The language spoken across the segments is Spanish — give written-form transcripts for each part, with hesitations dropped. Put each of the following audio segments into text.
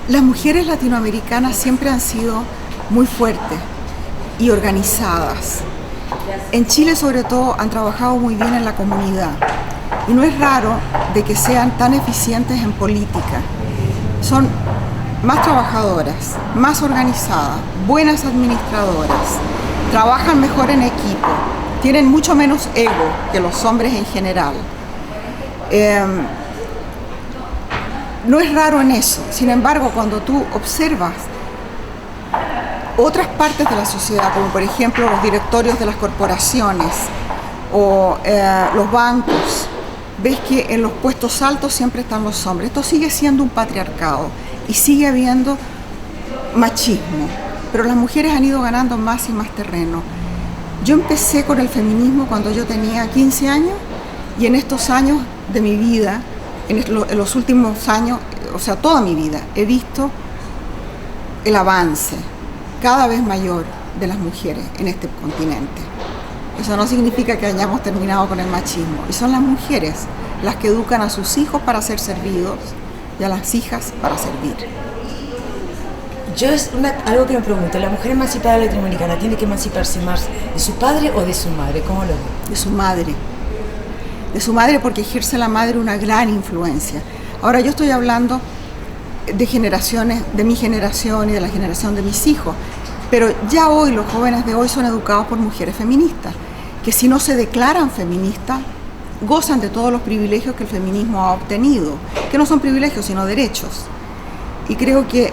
Las mujeres latinoamericanas siempre han sido muy fuertes y organizadas. En Chile, sobre todo, han trabajado muy bien en la comunidad. Y no es raro de que sean tan eficientes en política. Son más trabajadoras, más organizadas, buenas administradoras, trabajan mejor en equipo, tienen mucho menos ego que los hombres en general. No es raro en eso. Sin embargo, cuando tú observas otras partes de la sociedad, como por ejemplo los directorios de las corporaciones o los bancos, ves que en los puestos altos siempre están los hombres. Esto sigue siendo un patriarcado y sigue habiendo machismo, pero las mujeres han ido ganando más y más terreno. Yo empecé con el feminismo cuando yo tenía 15 años y en estos años de mi vida, en los últimos años, o sea, toda mi vida, he visto el avance cada vez mayor de las mujeres en este continente. Eso no significa que hayamos terminado con el machismo. Y son las mujeres las que educan a sus hijos para ser servidos y a las hijas para servir. Yo algo que me pregunto, ¿la mujer emancipada latinoamericana tiene que emanciparse más de su padre o de su madre? ¿Cómo lo ve? De su madre. De su madre, porque ejerce la madre una gran influencia. Ahora yo estoy hablando de generaciones, de mi generación y de la generación de mis hijos, pero ya hoy los jóvenes de hoy son educados por mujeres feministas, que si no se declaran feministas, gozan de todos los privilegios que el feminismo ha obtenido, que no son privilegios sino derechos. Y creo que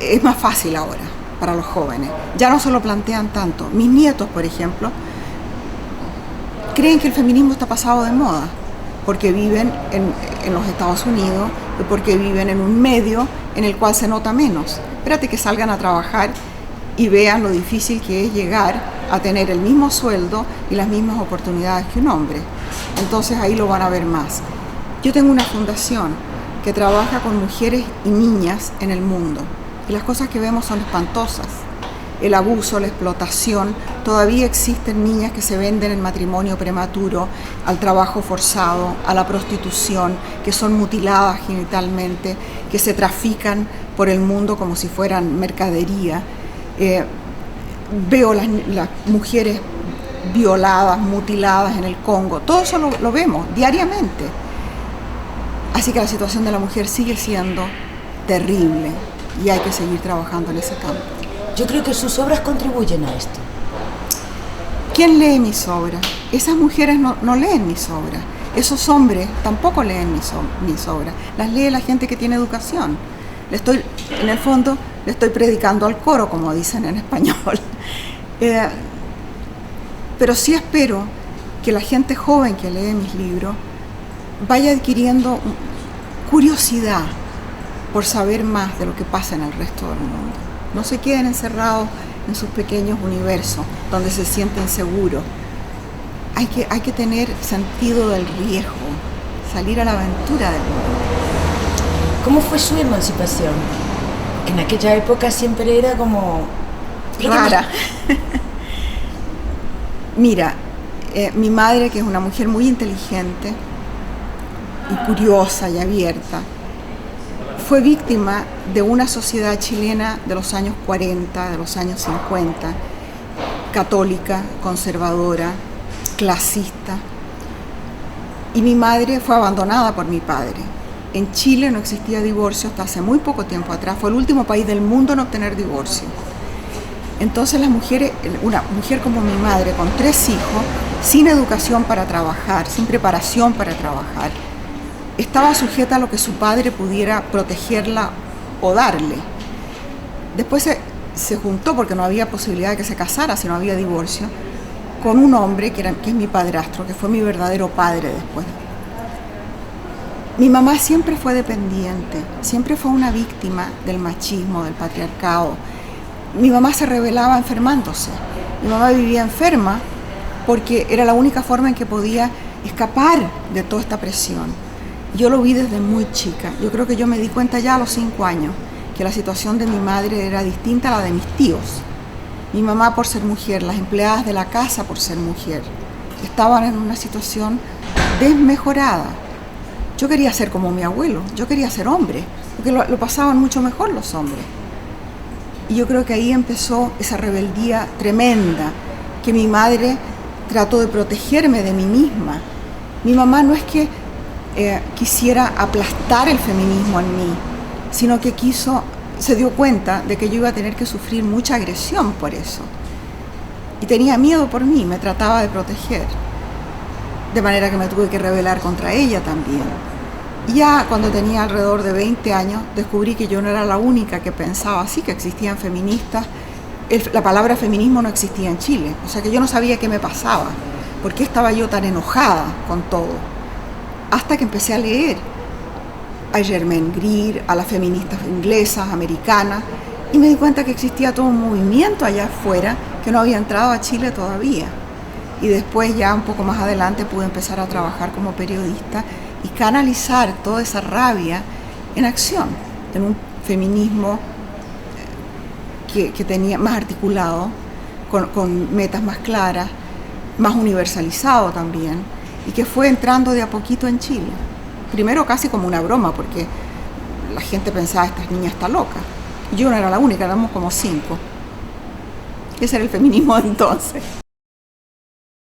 es más fácil ahora para los jóvenes, ya no se lo plantean tanto. Mis nietos, por ejemplo, creen que el feminismo está pasado de moda, porque viven en los Estados Unidos, y porque viven en un medio en el cual se nota menos. Espérate que salgan a trabajar y vean lo difícil que es llegar a tener el mismo sueldo y las mismas oportunidades que un hombre. Entonces ahí lo van a ver más. Yo tengo una fundación que trabaja con mujeres y niñas en el mundo, y las cosas que vemos son espantosas. El abuso, la explotación, todavía existen niñas que se venden en matrimonio prematuro, al trabajo forzado, a la prostitución, que son mutiladas genitalmente, que se trafican por el mundo como si fueran mercadería. Veo las mujeres violadas, mutiladas en el Congo, todo eso lo vemos diariamente. Así que la situación de la mujer sigue siendo terrible y hay que seguir trabajando en ese campo. Yo creo que sus obras contribuyen a esto. ¿Quién lee mis obras? Esas mujeres no leen mis obras. Esos hombres tampoco leen mis obras. Las lee la gente que tiene educación. En el fondo, le estoy predicando al coro, como dicen en español. Pero sí espero que la gente joven que lee mis libros vaya adquiriendo curiosidad por saber más de lo que pasa en el resto del mundo. No se queden encerrados en sus pequeños universos, donde se sienten seguros. Hay que tener sentido del riesgo, salir a la aventura del mundo. ¿Cómo fue su emancipación? En aquella época siempre era como rara. Mira, mi madre, que es una mujer muy inteligente y curiosa y abierta, fue víctima de una sociedad chilena de los años 40, de los años 50, católica, conservadora, clasista. Y mi madre fue abandonada por mi padre. En Chile no existía divorcio hasta hace muy poco tiempo atrás. Fue el último país del mundo en obtener divorcio. Entonces las mujeres, una mujer como mi madre, con 3 hijos, sin educación para trabajar, sin preparación para trabajar, estaba sujeta a lo que su padre pudiera protegerla o darle. Después se juntó, porque no había posibilidad de que se casara si no había divorcio, con un hombre que es mi padrastro, que fue mi verdadero padre después. Mi mamá siempre fue dependiente, siempre fue una víctima del machismo, del patriarcado. Mi mamá se rebelaba enfermándose. Mi mamá vivía enferma porque era la única forma en que podía escapar de toda esta presión. Yo lo vi desde muy chica. Yo creo que yo me di cuenta ya a los 5 años que la situación de mi madre era distinta a la de mis tíos. Mi mamá por ser mujer, las empleadas de la casa por ser mujer, estaban en una situación desmejorada. Yo quería ser como mi abuelo, yo quería ser hombre, porque lo pasaban mucho mejor los hombres. Y yo creo que ahí empezó esa rebeldía tremenda, que mi madre trató de protegerme de mí misma. Mi mamá no es que quisiera aplastar el feminismo en mí, sino que se dio cuenta de que yo iba a tener que sufrir mucha agresión por eso. Y tenía miedo por mí, me trataba de proteger. De manera que me tuve que rebelar contra ella también. Y ya cuando tenía alrededor de 20 años, descubrí que yo no era la única que pensaba así, que existían feministas. La palabra feminismo no existía en Chile, o sea que yo no sabía qué me pasaba, por qué estaba yo tan enojada con todo. Hasta que empecé a leer a Germaine Greer, a las feministas inglesas, americanas, y me di cuenta que existía todo un movimiento allá afuera que no había entrado a Chile todavía. Y después, ya un poco más adelante, pude empezar a trabajar como periodista y canalizar toda esa rabia en acción, en un feminismo que tenía más articulado, con metas más claras, más universalizado también, y que fue entrando de a poquito en Chile. Primero casi como una broma, porque la gente pensaba, esta niña está loca. Yo no era la única, éramos como 5. Ese era el feminismo de entonces.